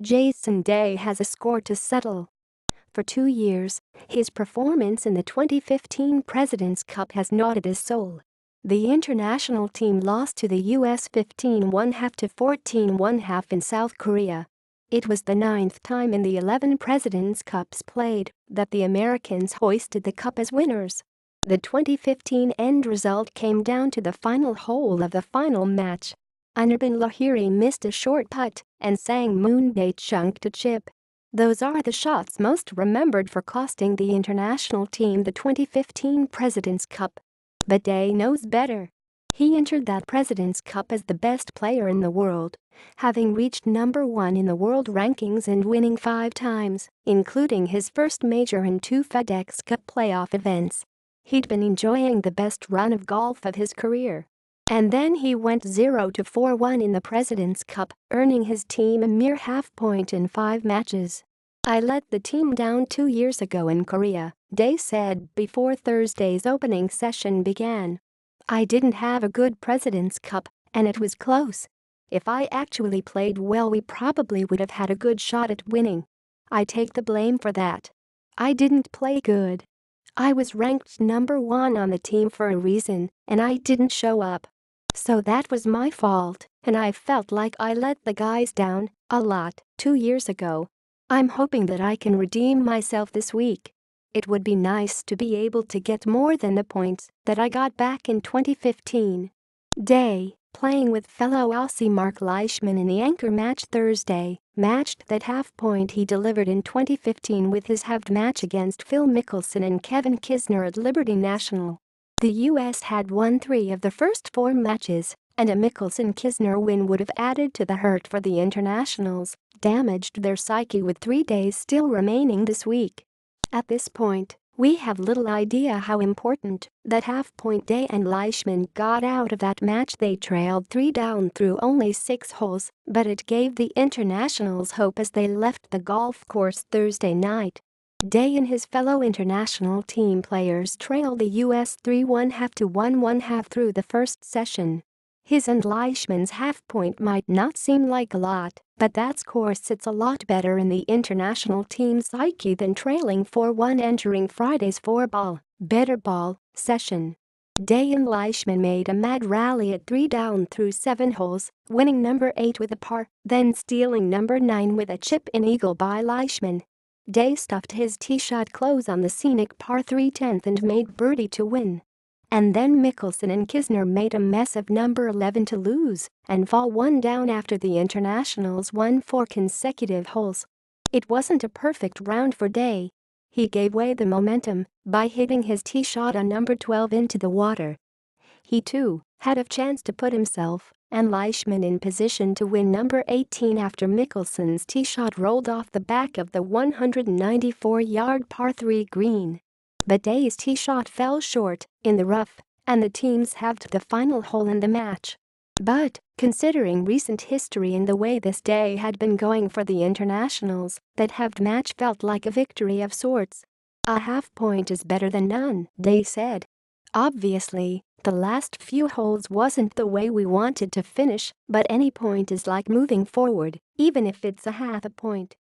Jason Day has a score to settle. For 2 years, his performance in the 2015 President's Cup has gnawed his soul. The international team lost to the US 15-1/2 to 14-1/2 in South Korea. It was the 9th time in the 11 President's Cups played that the Americans hoisted the cup as winners. The 2015 end result came down to the final hole of the final match. Anirban Lahiri missed a short putt, and Sang-Moon Bae chunked a chip. Those are the shots most remembered for costing the international team the 2015 President's Cup. But Bae knows better. He entered that President's Cup as the best player in the world, having reached number 1 in the world rankings and winning 5 times, including his first major and 2 FedExCup Playoff events. He'd been enjoying the best run of golf of his career. And then he went 0-4-1 in the President's Cup, earning his team a mere half point in 5 matches. "I let the team down 2 years ago in Korea," Day said before Thursday's opening session began. "I didn't have a good President's Cup, and it was close. If I actually played well, we probably would have had a good shot at winning. I take the blame for that. I didn't play good. I was ranked number 1 on the team for a reason, and I didn't show up. So that was my fault, and I felt like I let the guys down a lot 2 years ago. I'm hoping that I can redeem myself this week. It would be nice to be able to get more than the points that I got back in 2015. Day, playing with fellow Aussie Mark Leishman in the anchor match Thursday, matched that half point he delivered in 2015 with his halved match against Phil Mickelson and Kevin Kisner at Liberty National. The US had won 3 of the first 4 matches, and a Mickelson-Kisner win would have added to the hurt for the internationals, damaged their psyche with 3 days still remaining this week. At this point, we have little idea how important that half-point Day and Leishman got out of that match. They trailed 3 down through only 6 holes, but it gave the internationals hope as they left the golf course Thursday night. Day and his fellow international team players trailed the US 3-1/2 to 1-1/2 through the first session. His and Leishman's half-point might not seem like a lot, but that score sits a lot better in the international team's psyche than trailing 4-1 entering Friday's 4-ball, better ball session. Day and Leishman made a mad rally at 3 down through 7 holes, winning number 8 with a par, then stealing number 9 with a chip-in eagle by Leishman. Day stuffed his tee shot close on the scenic par 3 10th and made birdie to win. And then Mickelson and Kisner made a mess of number 11 to lose and fall 1 down after the internationals won 4 consecutive holes. It wasn't a perfect round for Day. He gave away the momentum by hitting his tee shot on number 12 into the water. He too had a chance to put himself and Leishman in position to win number 18 after Mickelson's tee shot rolled off the back of the 194-yard par 3 green. But Day's tee shot fell short in the rough, and the teams halved the final hole in the match. But, considering recent history and the way this day had been going for the internationals, that halved match felt like a victory of sorts. "A half point is better than none," Day said. "Obviously, the last few holes wasn't the way we wanted to finish, but any point is like moving forward, even if it's a half a point.